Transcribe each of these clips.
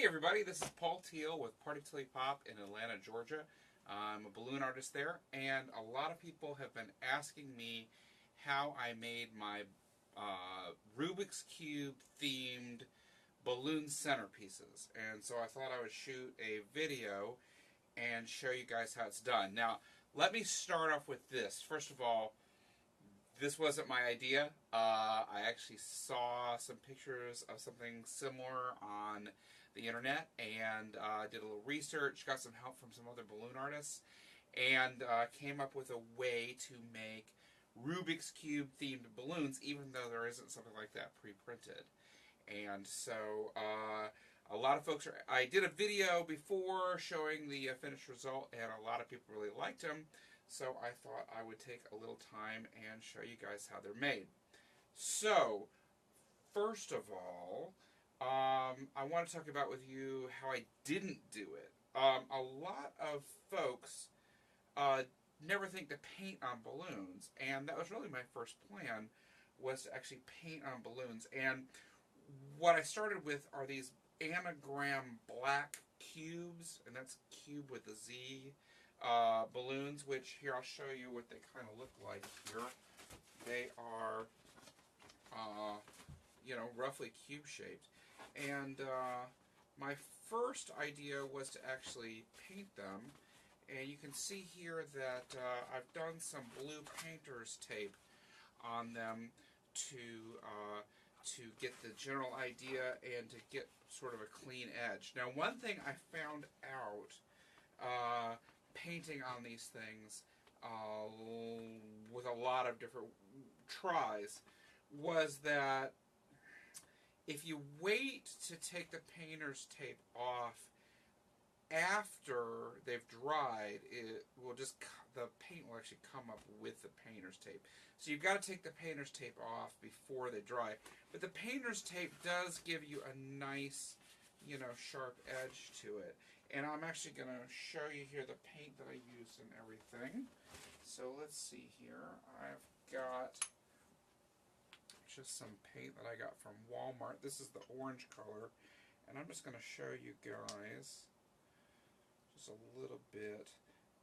Hey everybody, this is Paul Teal with Party Tilly Pop in Atlanta, Georgia. I'm a balloon artist there, and a lot of people have been asking me how I made my Rubik's Cube themed balloon centerpieces. And so I thought I would shoot a video and show you guys how it's done. Now, let me start off with this. First of all, this wasn't my idea. I actually saw some pictures of something similar on the internet and did a little research, got some help from some other balloon artists, and came up with a way to make Rubik's Cube themed balloons, even though there isn't something like that pre-printed. And so a lot of folks I did a video before showing the finished result, and a lot of people really liked them. So I thought I would take a little time and show you guys how they're made. So, first of all, I want to talk about with you how I didn't do it. A lot of folks never think to paint on balloons, and that was really my first plan, was to actually paint on balloons. And what I started with are these anagram black cubes, and that's cube with a Z. Balloons, which here I'll show you what they kind of look like here. They are, roughly cube-shaped. And my first idea was to actually paint them. And you can see here that I've done some blue painter's tape on them to get the general idea and to get sort of a clean edge. Now, one thing I found out painting on these things with a lot of different tries was that if you wait to take the painter's tape off after they've dried, the paint will actually come up with the painter's tape. So you've got to take the painter's tape off before they dry. But the painter's tape does give you a nice, sharp edge to it. And I'm actually going to show you here the paint that I used and everything. So let's see here. I've got just some paint that I got from Walmart. This is the orange color. And I'm just going to show you guys just a little bit.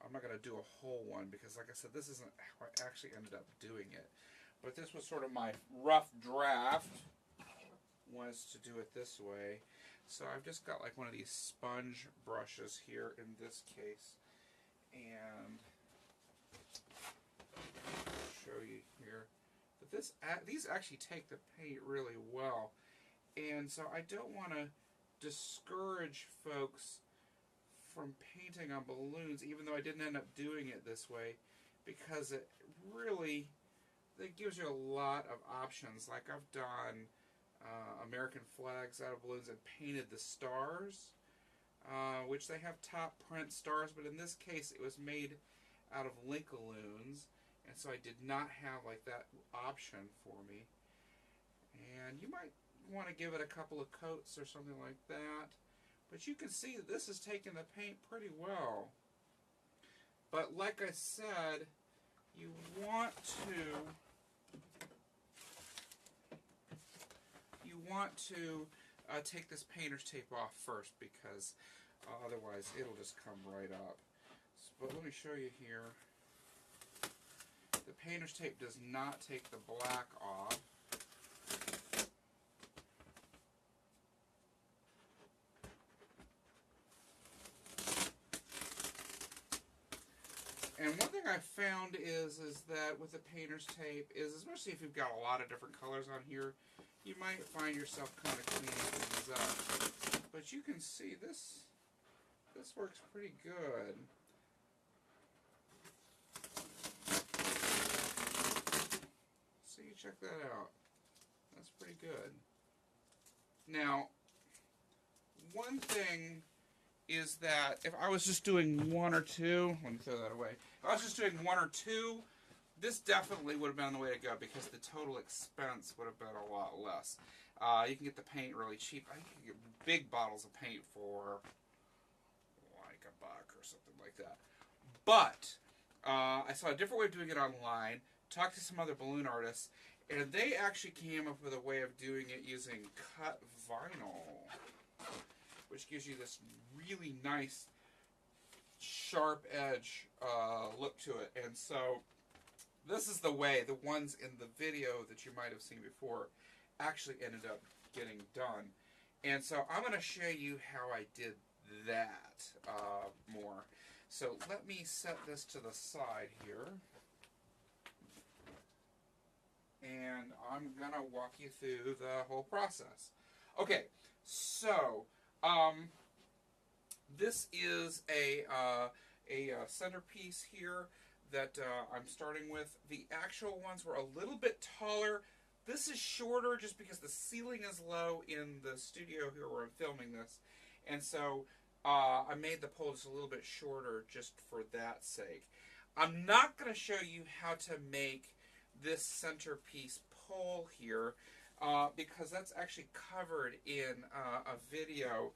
I'm not going to do a whole one because, like I said, this isn't how I actually ended up doing it. But this was sort of my rough draft, was to do it this way. So I've just got like one of these sponge brushes here in this case, and I'll show you here that these actually take the paint really well. And so I don't want to discourage folks from painting on balloons, even though I didn't end up doing it this way, because it gives you a lot of options. Like I've done American flags out of balloons and painted the stars, which they have top print stars, but in this case it was made out of Linkaloons, and so I did not have like that option for me. And you might want to give it a couple of coats or something like that, but you can see that this is taking the paint pretty well. But like I said, you want to take this painter's tape off first, because otherwise it'll just come right up. But let me show you here. The painter's tape does not take the black off. And one thing I found is that with the painter's tape is, especially if you've got a lot of different colors on here, you might find yourself kind of cleaning things up. But you can see this works pretty good. So you check that out. That's pretty good. Now, one thing is that if I was just doing one or two, let me throw that away. If I was just doing one or two, this definitely would have been the way to go, because the total expense would have been a lot less. You can get the paint really cheap. I think you can get big bottles of paint for like $1 or something like that. But I saw a different way of doing it online, talked to some other balloon artists, and they actually came up with a way of doing it using cut vinyl. which gives you this really nice sharp edge look to it. And so this is the way the ones in the video that you might have seen before actually ended up getting done. And so I'm going to show you how I did that more. So let me set this to the side here. And I'm going to walk you through the whole process. Okay, so this is a centerpiece here that I'm starting with. The actual ones were a little bit taller. This is shorter just because the ceiling is low in the studio here where I'm filming this. And so I made the pole just a little bit shorter just for that sake. I'm not going to show you how to make this centerpiece pole here because that's actually covered in a video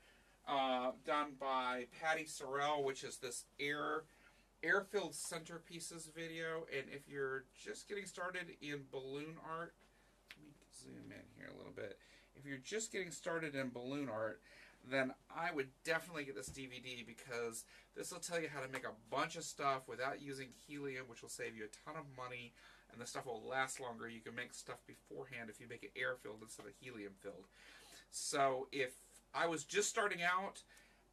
done by Patty Sorrell, which is this air-filled centerpieces video. And if you're just getting started in balloon art, let me zoom in here a little bit. If you're just getting started in balloon art, then I would definitely get this DVD because this will tell you how to make a bunch of stuff without using helium, which will save you a ton of money, and the stuff will last longer. You can make stuff beforehand if you make it air-filled instead of helium-filled. So if I was just starting out,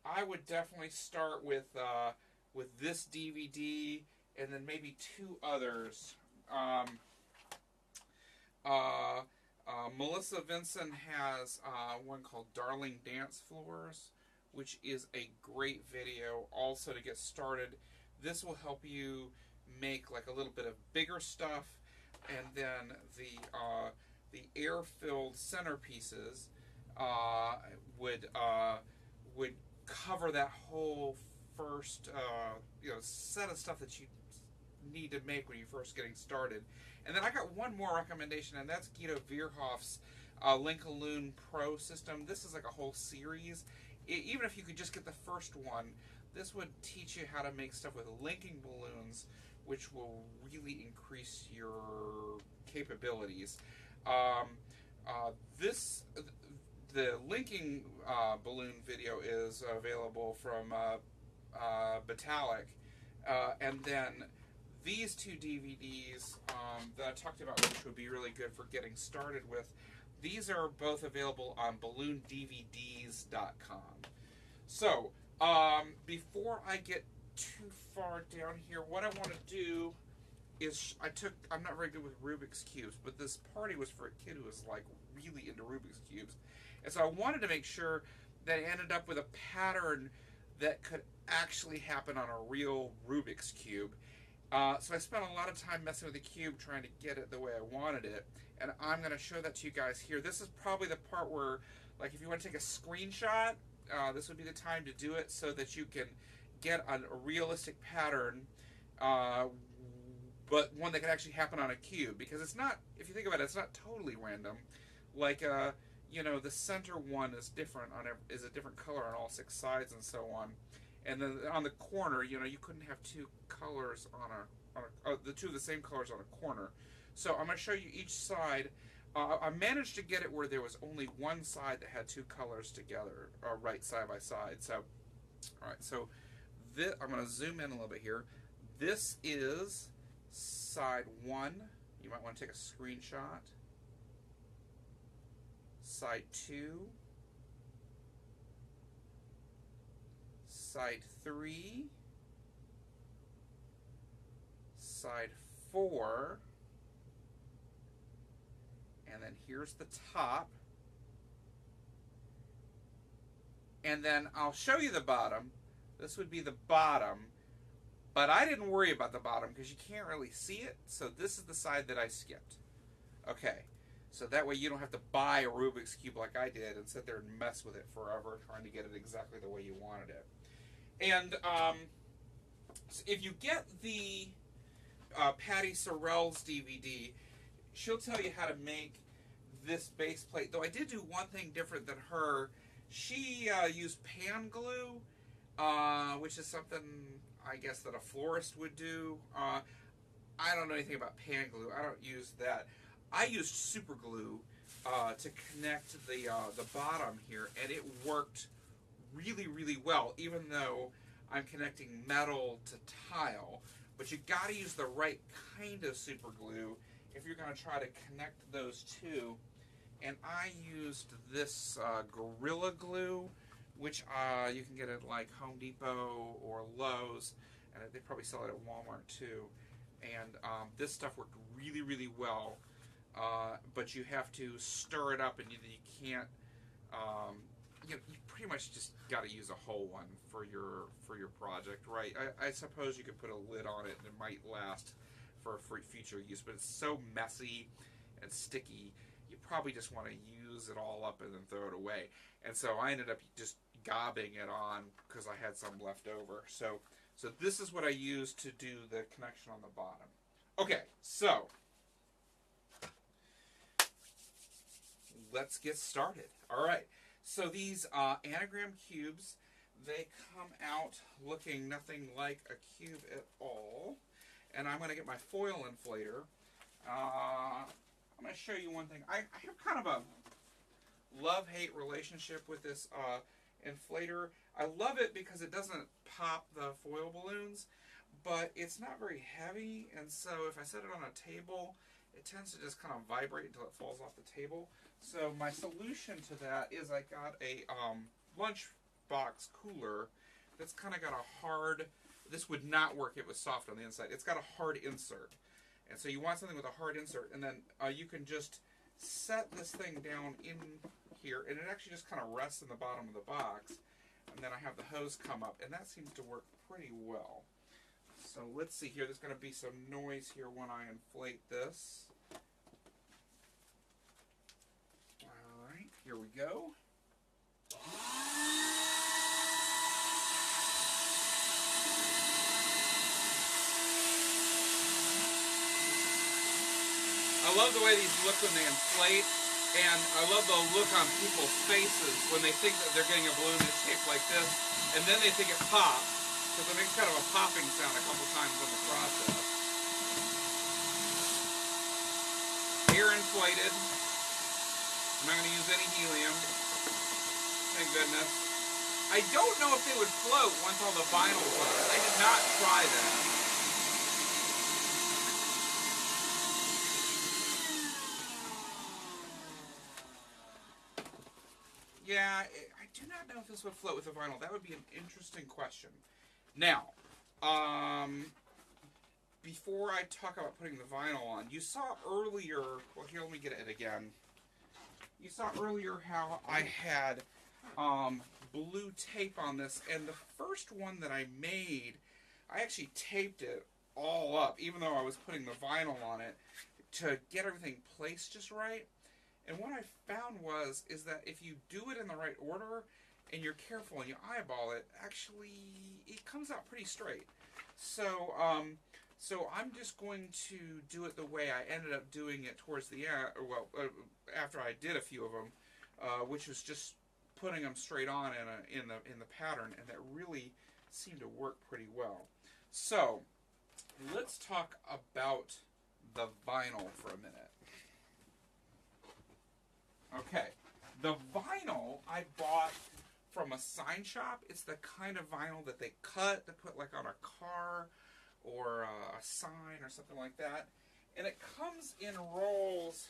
I would definitely start with this DVD and then maybe two others. Melissa Vinson has one called Darling Dance Floors, which is a great video also to get started. This will help you make like a little bit of bigger stuff, and then the air-filled centerpieces would cover that whole first set of stuff that you need to make when you're first getting started. And then I got one more recommendation, and that's Guido Vierhoff's Link-A-Loon Pro system. This is like a whole series. Even if you could just get the first one, this would teach you how to make stuff with linking balloons, which will really increase your capabilities. The linking balloon video is available from Batalic, and then these two DVDs that I talked about, which would be really good for getting started with, these are both available on balloondvds.com. So, before I get too far down here, what I want to do is, I'm not very good with Rubik's Cubes, but this party was for a kid who was like really into Rubik's Cubes. And so I wanted to make sure that I ended up with a pattern that could actually happen on a real Rubik's Cube. So I spent a lot of time messing with the cube trying to get it the way I wanted it. And I'm going to show that to you guys here. This is probably the part where, like, if you want to take a screenshot, this would be the time to do it so that you can get a realistic pattern, but one that can actually happen on a cube. Because it's not, if you think about it, it's not totally random. Like, the center one is different is a different color on all 6 sides and so on. And then on the corner, you couldn't have two colors the two of the same colors on a corner. So I'm going to show you each side. I managed to get it where there was only one side that had two colors together, right side by side. So, all right. So I'm going to zoom in a little bit here. This is side 1. You might want to take a screenshot. Side 2. Side 3, side 4, and then here's the top. And then I'll show you the bottom. This would be the bottom, but I didn't worry about the bottom because you can't really see it, so this is the side that I skipped. Okay, so that way you don't have to buy a Rubik's Cube like I did and sit there and mess with it forever trying to get it exactly the way you wanted it. And so if you get the Patty Sorrell's DVD, she'll tell you how to make this base plate. Though I did do one thing different than her. She used pan glue, which is something I guess that a florist would do. I don't know anything about pan glue. I don't use that. I used super glue to connect the bottom here, and it worked really, really well, even though I'm connecting metal to tile. But you got to use the right kind of super glue if you're going to try to connect those two. And I used this Gorilla Glue, which you can get at like Home Depot or Lowe's, and they probably sell it at Walmart too. And this stuff worked really, really well, but you have to stir it up, and you can't. You pretty much just got to use a whole one for your project, right? I suppose you could put a lid on it and it might last for future use, but it's so messy and sticky, you probably just want to use it all up and then throw it away. And so I ended up just gobbing it on because I had some left over. So this is what I used to do the connection on the bottom. Okay, so let's get started. All right. So these anagram cubes, they come out looking nothing like a cube at all. And I'm going to get my foil inflator. I'm going to show you one thing. I have kind of a love-hate relationship with this inflator. I love it because it doesn't pop the foil balloons, but it's not very heavy, and so if I set it on a table, it tends to just kind of vibrate until it falls off the table. So my solution to that is I got a lunchbox cooler that's kind of got a hard, this would not work, it was soft on the inside. It's got a hard insert. And so you want something with a hard insert, and then you can just set this thing down in here, and it actually just kind of rests in the bottom of the box. And then I have the hose come up, and that seems to work pretty well. So let's see here. There's going to be some noise here when I inflate this. All right, here we go. I love the way these look when they inflate, and I love the look on people's faces when they think that they're getting a balloon that's shaped like this, and then they think it pops, because it makes kind of a popping sound a couple times in the process. Air inflated. I'm not going to use any helium. Thank goodness. I don't know if they would float once all the vinyl's on. I did not try that. Yeah, I do not know if this would float with the vinyl. That would be an interesting question. Now, before I talk about putting the vinyl on, you saw earlier, well here, let me get it again. You saw earlier how I had blue tape on this, and the first one that I made, I actually taped it all up, even though I was putting the vinyl on it, to get everything placed just right. And what I found is that if you do it in the right order and you're careful and you eyeball it, actually it comes out pretty straight. So so I'm just going to do it the way I ended up doing it towards the end. Well, after I did a few of them, which was just putting them straight on in the pattern, and that really seemed to work pretty well. So let's talk about the vinyl for a minute. Okay, the vinyl I bought from a sign shop. It's the kind of vinyl that they cut to put like on a car or a sign or something like that. And it comes in rolls.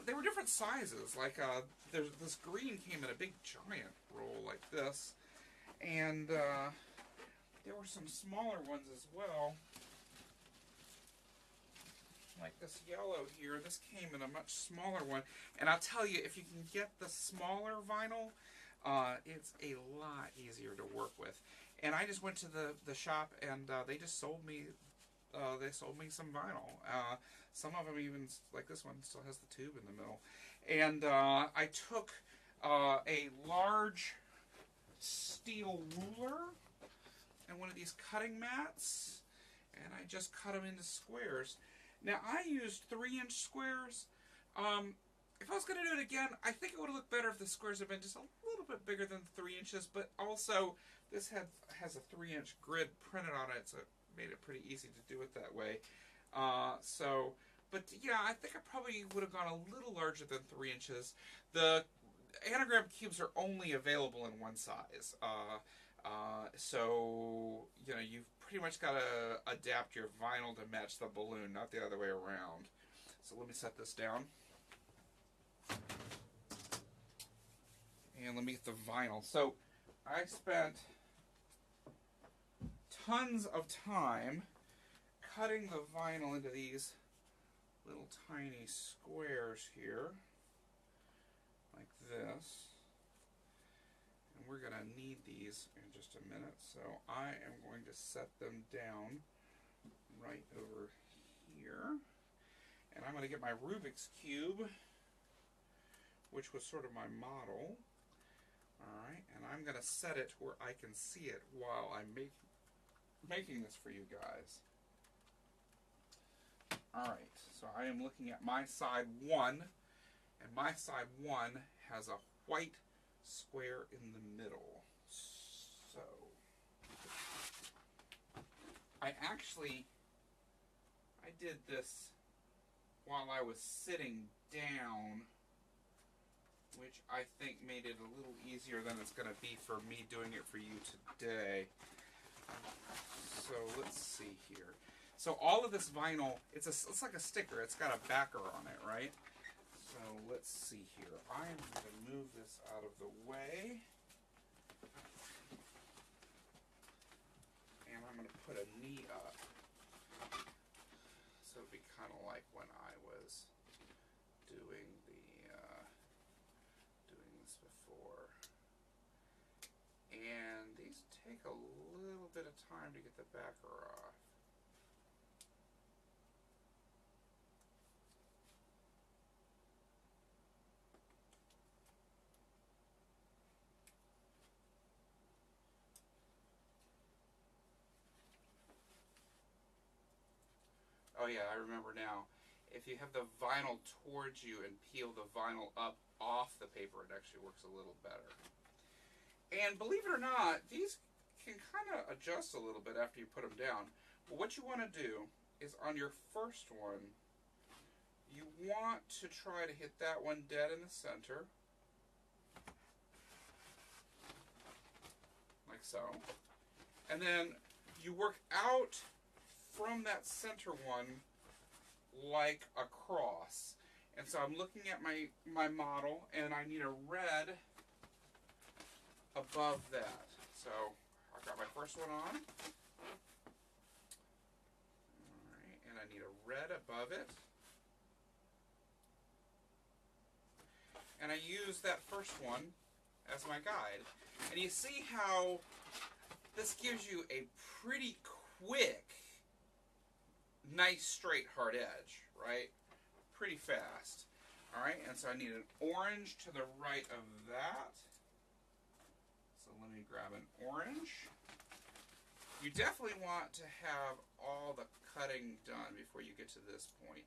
They were different sizes. Like this green came in a big giant roll like this. And there were some smaller ones as well. Like this yellow here, this came in a much smaller one. And I'll tell you, if you can get the smaller vinyl, it's a lot easier to work with. And I just went to the shop, and they just sold me some vinyl. Some of them even, like this one, still has the tube in the middle. And I took a large steel ruler and one of these cutting mats, and I just cut them into squares. Now, I used 3-inch squares. If I was going to do it again, I think it would have looked better if the squares had been just a little bit bigger than 3 inches, but also this has a 3-inch grid printed on it, so it made it pretty easy to do it that way. But yeah, I think I probably would have gone a little larger than 3 inches. anagram cubes are only available in one size. So, you know, you've pretty much got to adapt your vinyl to match the balloon, not the other way around. So let me set this down. And let me get the vinyl. So I spent tons of time cutting the vinyl into these little tiny squares here, like this. And we're going to need these in just a minute, so I am going to set them down right over here. And I'm going to get my Rubik's Cube, which was sort of my model. Alright, and I'm going to set it where I can see it while I'm making this for you guys. Alright, so I am looking at my side 1, and my side 1 has a white square in the middle. So, I did this while I was sitting down, which I think made it a little easier than it's going to be for me doing it for you today. So let's see here. So all of this vinyl, it's like a sticker. It's got a backer on it, right? So let's see here. I'm going to move this out of the way. And I'm going to put a knee up. So it'd be kind of like when I was doing this before. And these take a little bit of time to get the backer off. Oh yeah, I remember now. If you have the vinyl towards you and peel the vinyl up off the paper, it actually works a little better. And believe it or not, these can kind of adjust a little bit after you put them down. But what you want to do is on your first one, you want to try to hit that one dead in the center. Like so. And then you work out from that center one like a cross. And so I'm looking at my model, and I need a red above that. So I've got my first one on. Alright, and I need a red above it. And I use that first one as my guide. And you see how this gives you a pretty quick, nice straight hard edge, right? Pretty fast. Alright, and so I need an orange to the right of that. So let me grab an orange. You definitely want to have all the cutting done before you get to this point.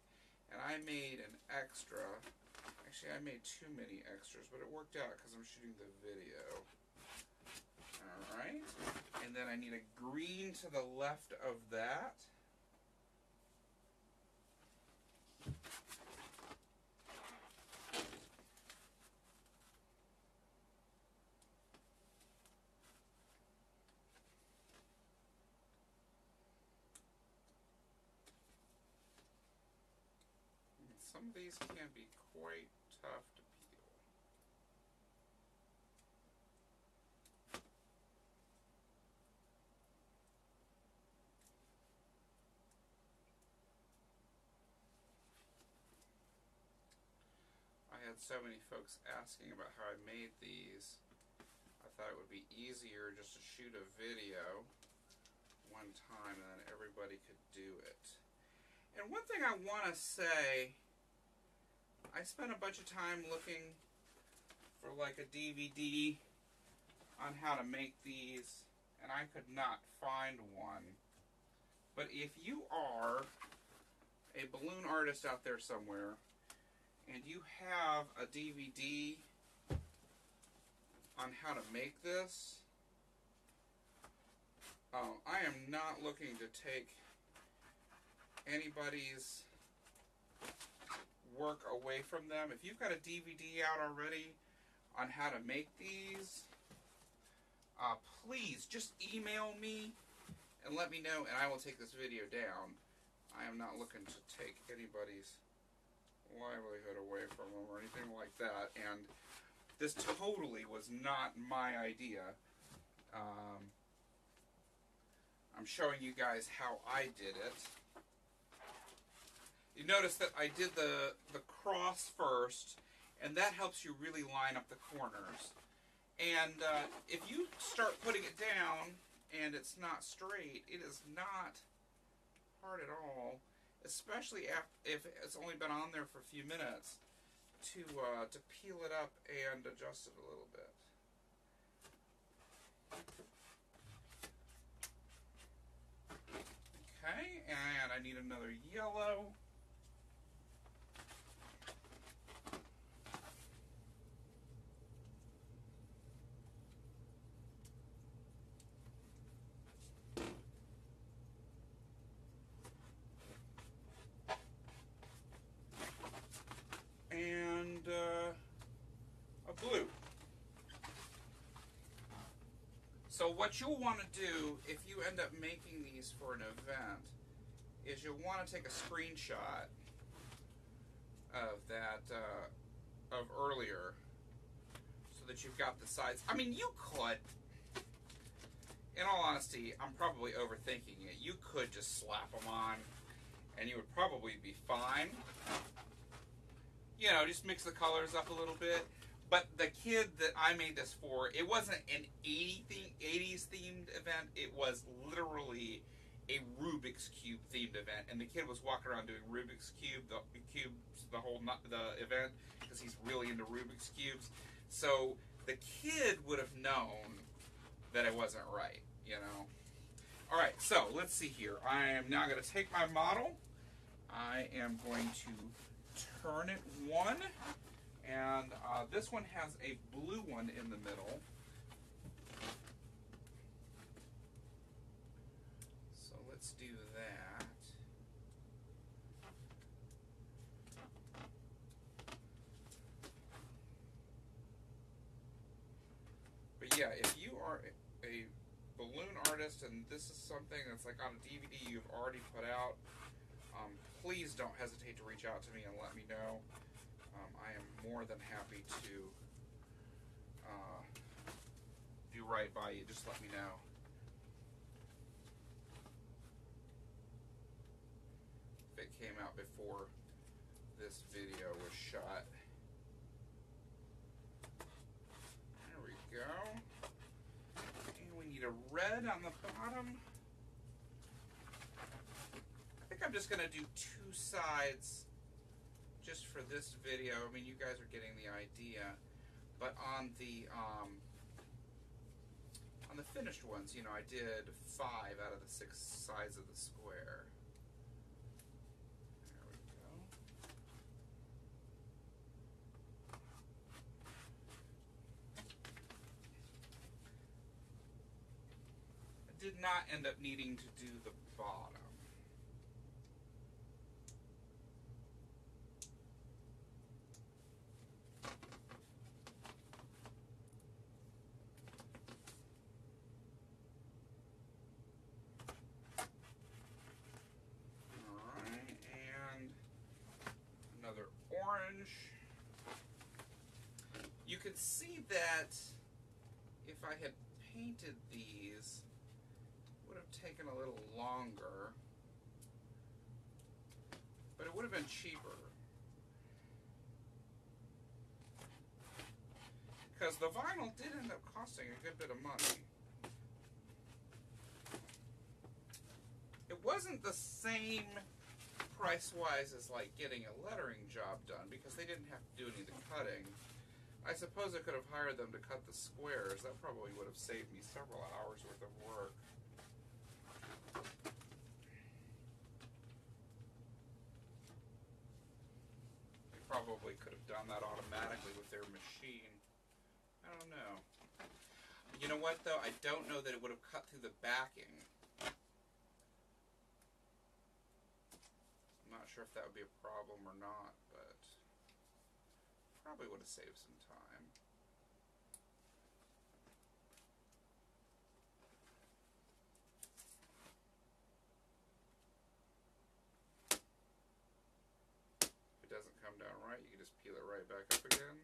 And I made an extra. Actually, I made too many extras, but it worked out because I'm shooting the video. Alright, and then I need a green to the left of that. Some of these can be quite tough to peel. I had so many folks asking about how I made these. I thought it would be easier just to shoot a video one time and then everybody could do it. And one thing I want to say, I spent a bunch of time looking for like a DVD on how to make these, and I could not find one. But if you are a balloon artist out there somewhere, and you have a DVD on how to make this, I am not looking to take anybody's work away from them. If you've got a DVD out already, on how to make these, please just email me and let me know, and I will take this video down. I am not looking to take anybody's livelihood away from them or anything like that, and this totally was not my idea. I'm showing you guys how I did it. You notice that I did the cross first, and that helps you really line up the corners. And if you start putting it down and it's not straight, it is not hard at all, especially if it's only been on there for a few minutes, to peel it up and adjust it a little bit. Okay, and I need another yellow. And a blue. So what you'll want to do if you end up making these for an event is you'll want to take a screenshot of that of earlier so that you've got the sides. I mean, you could, in all honesty, I'm probably overthinking it. You could just slap them on and you would probably be fine. You know, just mix the colors up a little bit. But the kid that I made this for, it wasn't an 80s themed event. It was literally a Rubik's Cube themed event, and the kid was walking around doing Rubik's Cube, the event, because he's really into Rubik's Cubes. So the kid would have known that it wasn't right, you know. All right, so let's see here. I am now going to take my model. I am going to turn it one. And this one has a blue one in the middle. So let's do that. But yeah, if you are a balloon artist and this is something that's like on a DVD you've already put out, please don't hesitate to reach out to me and let me know. I am more than happy to do right by you. Just let me know. If it came out before this video was shot. There we go. And we need a red on the bottom. I think I'm just going to do two sides just for this video. I mean, you guys are getting the idea. But on the finished ones, you know, I did 5 out of the 6 sides of the square. There we go. I did not end up needing to do the bottom. Orange. You can see that if I had painted these, it would have taken a little longer, but it would have been cheaper. Because the vinyl did end up costing a good bit of money. It wasn't the same price-wise as like getting a lettering job done because they didn't have to do any of the cutting. I suppose I could have hired them to cut the squares. That probably would have saved me several hours worth of work. They probably could have done that automatically with their machine. I don't know. You know what though? I don't know that it would have cut through the backing. Not sure if that would be a problem or not, but probably would have saved some time. peel it right back up again.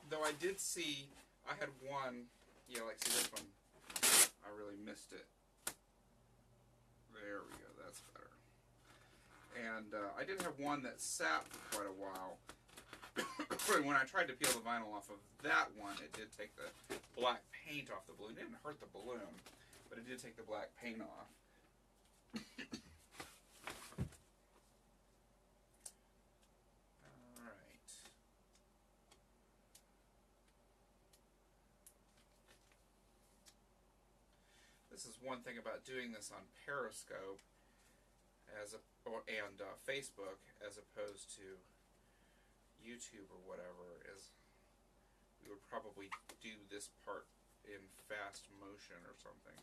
Though I did see, I had one, yeah, like see this one, I really missed it. There we go, that's better. And I did have one that sat for quite a while. When I tried to peel the vinyl off of that one, it did take the black paint off the balloon. It didn't hurt the balloon, but it did take the black paint off. Alright. This is one thing about doing this on Periscope and Facebook as opposed to YouTube or whatever, is we would probably do this part in fast motion or something.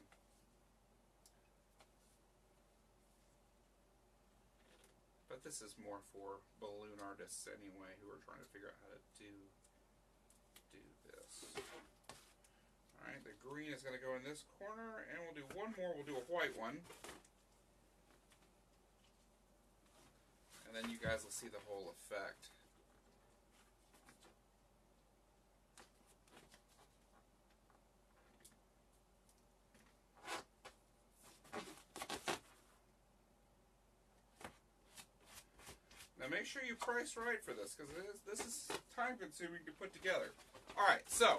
But this is more for balloon artists anyway, who are trying to figure out how to do this. Alright, the green is going to go in this corner, and we'll do one more. We'll do a white one. And then you guys will see the whole effect. Now make sure you price right for this, because this is time consuming to put together. Alright, so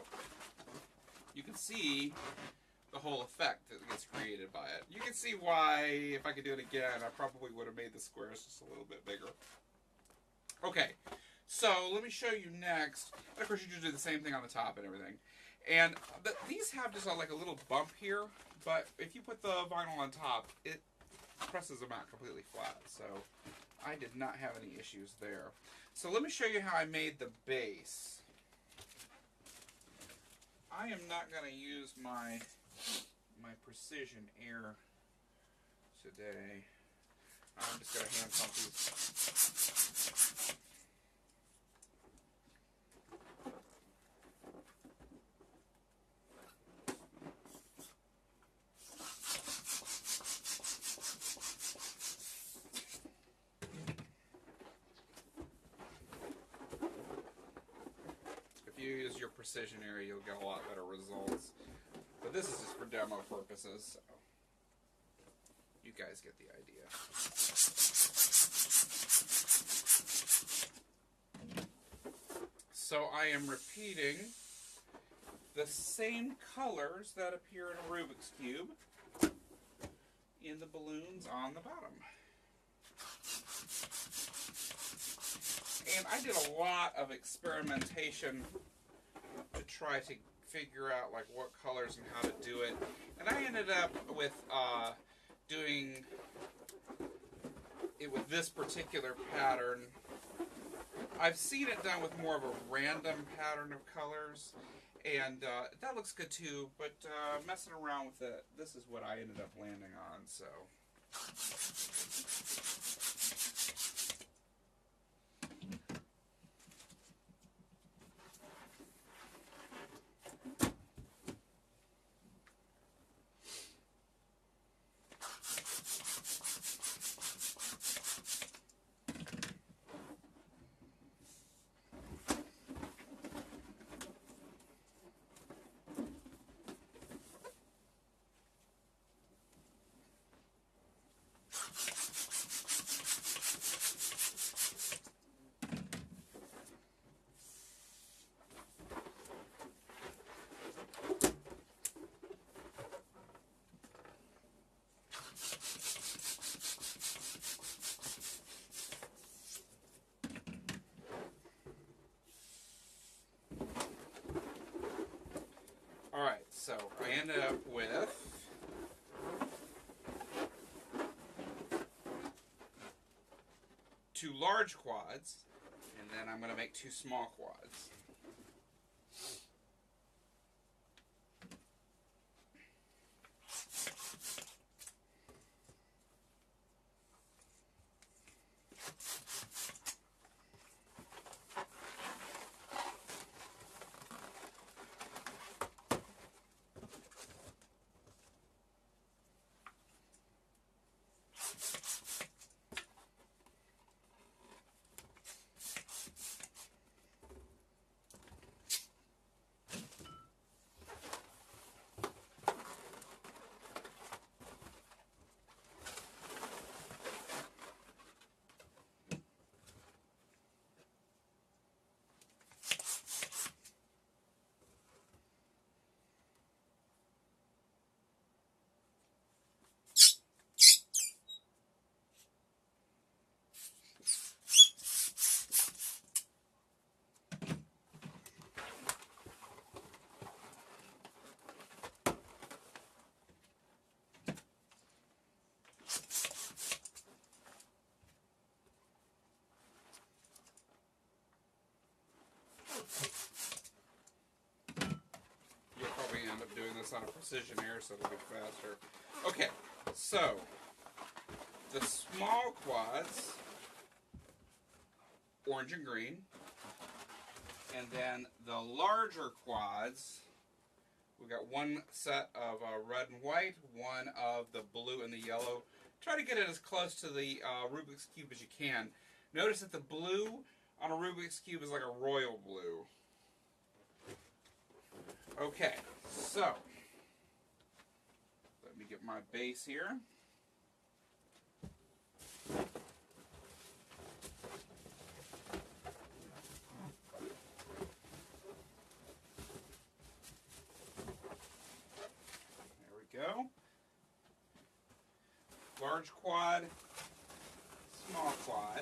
you can see the whole effect that gets created by it. You can see why, if I could do it again, I probably would have made the squares just a little bit bigger. Okay, so let me show you next. And of course you just do the same thing on the top and everything. And these have just like a little bump here, but if you put the vinyl on top, it presses them out completely flat. So I did not have any issues there. So let me show you how I made the base. I am not going to use my precision air today. I'm just going to hand pump these. Use your precision area, you'll get a lot better results. But this is just for demo purposes, so you guys get the idea. So I am repeating the same colors that appear in a Rubik's Cube in the balloons on the bottom. And I did a lot of experimentation to try to figure out like what colors and how to do it. And I ended up with doing it with this particular pattern. I've seen it done with more of a random pattern of colors, and that looks good too, but messing around with it, this is what I ended up landing on, so. Alright, so I ended up with two large quads, and then I'm going to make two small quads. doing this on a precision air so it'll be faster. Okay, so the small quads, orange and green, and then the larger quads, we got one set of red and white, one of the blue and the yellow. Try to get it as close to the Rubik's Cube as you can. Notice that the blue on a Rubik's Cube is like a royal blue. Okay, so let me get my base here. Go. Large quad, small quad.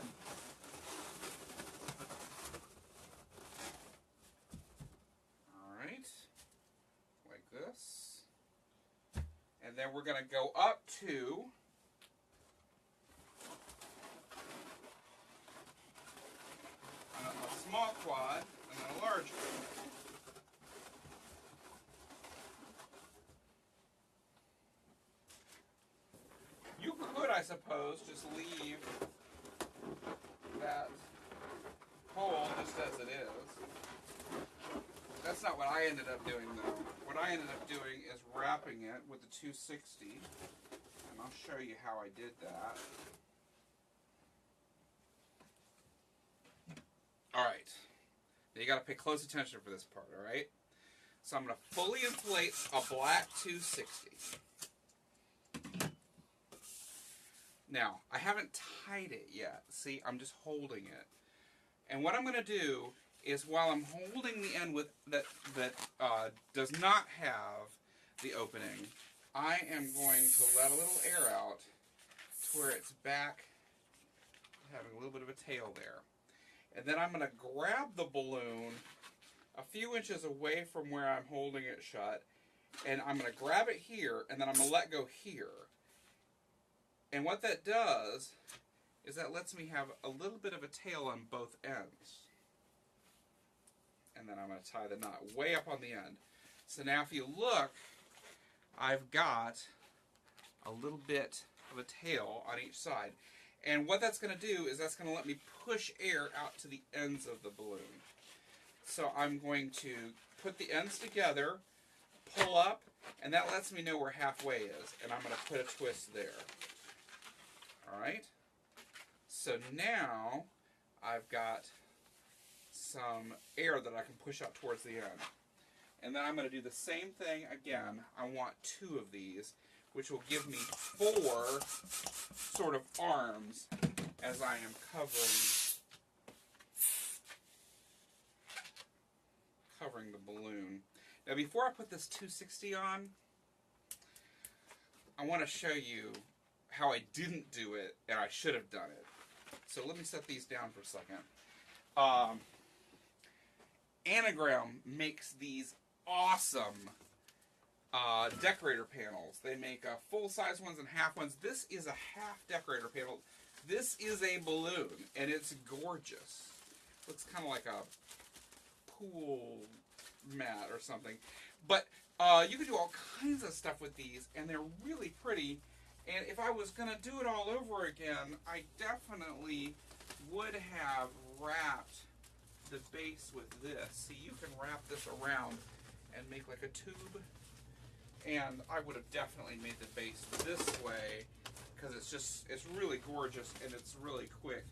Alright, like this. And then we're going to go up to a small quad and then a large quad. You could, I suppose, just leave that hole just as it is. That's not what I ended up doing, though. What I ended up doing is wrapping it with the 260, and I'll show you how I did that. Alright, now you got to pay close attention for this part, alright? So I'm going to fully inflate a black 260. Now, I haven't tied it yet. See, I'm just holding it. And what I'm going to do is while I'm holding the end with that does not have the opening, I am going to let a little air out to where it's back, having a little bit of a tail there. And then I'm going to grab the balloon a few inches away from where I'm holding it shut, and I'm going to grab it here, and then I'm going to let go here. And what that does is that lets me have a little bit of a tail on both ends. And then I'm going to tie the knot way up on the end. So now if you look, I've got a little bit of a tail on each side. And what that's going to do is that's going to let me push air out to the ends of the balloon. So I'm going to put the ends together, pull up, and that lets me know where halfway is. And I'm going to put a twist there. Alright, so now I've got some air that I can push out towards the end. And then I'm going to do the same thing again. I want 2 of these, which will give me 4 sort of arms as I am covering the balloon. Now before I put this 260 on, I want to show you how I didn't do it, and I should have done it. So let me set these down for a second. Anagram makes these awesome decorator panels. They make full-size ones and half ones. This is a half decorator panel. This is a balloon, and it's gorgeous. Looks kind of like a pool mat or something. But you can do all kinds of stuff with these, and they're really pretty. And if I was going to do it all over again, I definitely would have wrapped the base with this. See, you can wrap this around and make like a tube. And I would have definitely made the base this way because it's really gorgeous and it's really quick.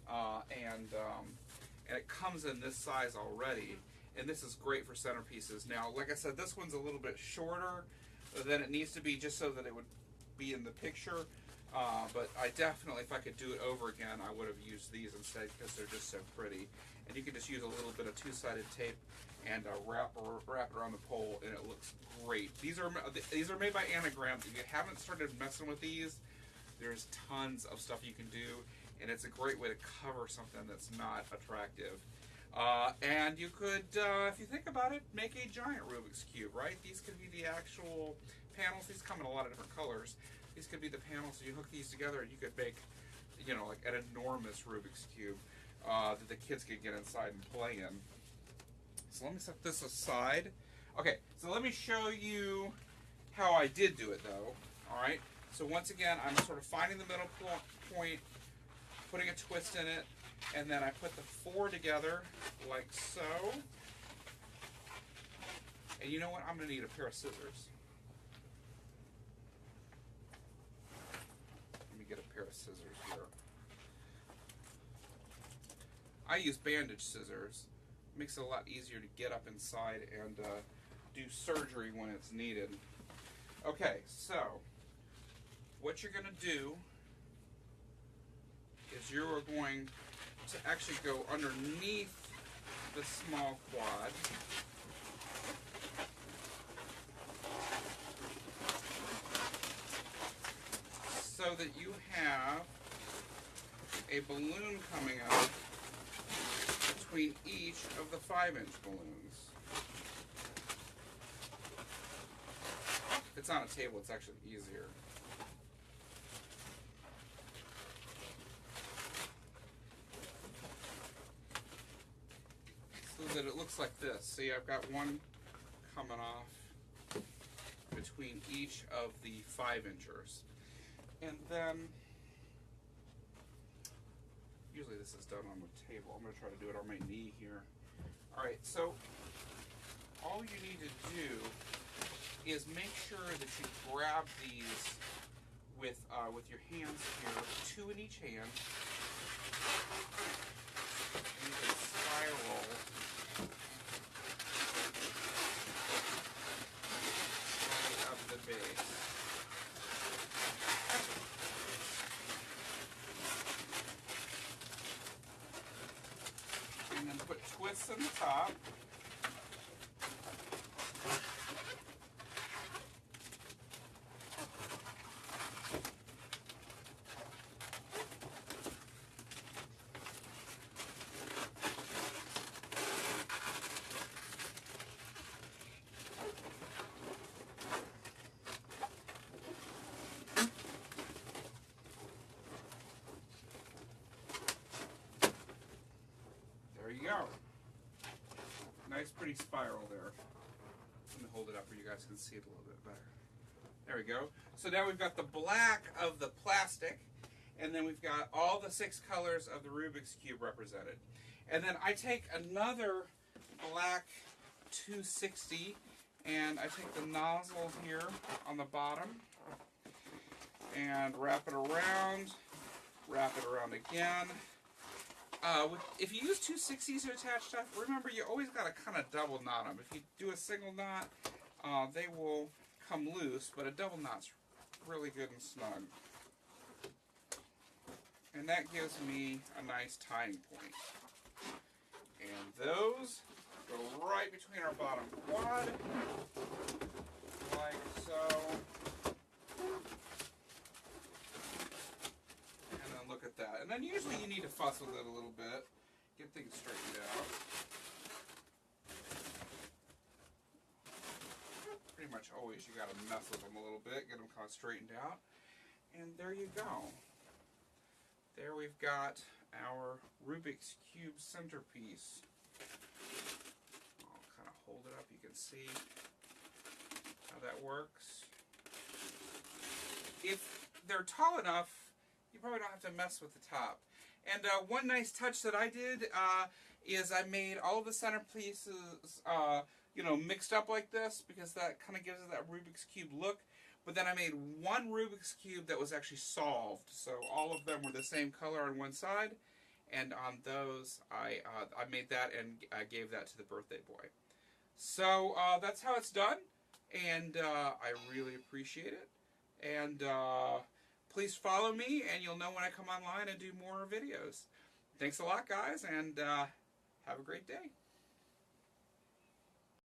And it comes in this size already. And this is great for centerpieces. Now, like I said, this one's a little bit shorter than it needs to be just so that it would be in the picture, but I definitely, if I could do it over again, I would have used these instead because they're just so pretty. And you can just use a little bit of 2-sided tape and wrap it around the pole, and it looks great. These are made by Anagram. If you haven't started messing with these, there's tons of stuff you can do, and it's a great way to cover something that's not attractive. And you could, if you think about it, make a giant Rubik's Cube, right? These could be the actual panels. These come in a lot of different colors. These could be the panels. So you hook these together and you could make, you know, like an enormous Rubik's Cube that the kids could get inside and play in. So let me set this aside. Okay, so let me show you how I did do it though. Alright, so once again, I'm sort of finding the middle point, putting a twist in it, and then I put the 4 together like so. And you know what? I'm going to need a pair of scissors. Let me get a pair of scissors here. I use bandage scissors. It makes it a lot easier to get up inside and do surgery when it's needed. Okay, so what you're going to do is you are going to actually go underneath the small quad. So that you have a balloon coming out between each of the 5-inch balloons. If it's on a table, it's actually easier. So that it looks like this. See, I've got one coming off between each of the 5-inchers. And then, usually this is done on the table. I'm going to try to do it on my knee here. Alright, so all you need to do is make sure that you grab these with your hands here, 2 in each hand. And you can spiral right up the base. And then put twists on the top. There you go. Nice pretty spiral there. Let me hold it up where you guys can see it a little bit better. There we go. So now we've got the black of the plastic, and then we've got all the 6 colors of the Rubik's Cube represented. And then I take another black 260, and I take the nozzle here on the bottom, and wrap it around again. If you use 260s to attach stuff, remember you always got to kind of double knot them. If you do a single knot, they will come loose, but a double knot's really good and snug. And that gives me a nice tying point. And those go right between our bottom quad, like so. And then look at that. And then usually you need to fuss with it a little bit, get things straightened out. Pretty much always you got to mess with them a little bit, get them kind of straightened out. And there you go. There we've got our Rubik's Cube centerpiece. I'll kind of hold it up, you can see how that works. If they're tall enough, you probably don't have to mess with the top. And one nice touch that I did is I made all of the centerpieces mixed up like this, because that kind of gives it that Rubik's Cube look. But then I made one Rubik's Cube that was actually solved. So all of them were the same color on one side. And on those, I made that and I gave that to the birthday boy. So that's how it's done. And I really appreciate it. And please follow me, and you'll know when I come online and do more videos. Thanks a lot, guys, and have a great day.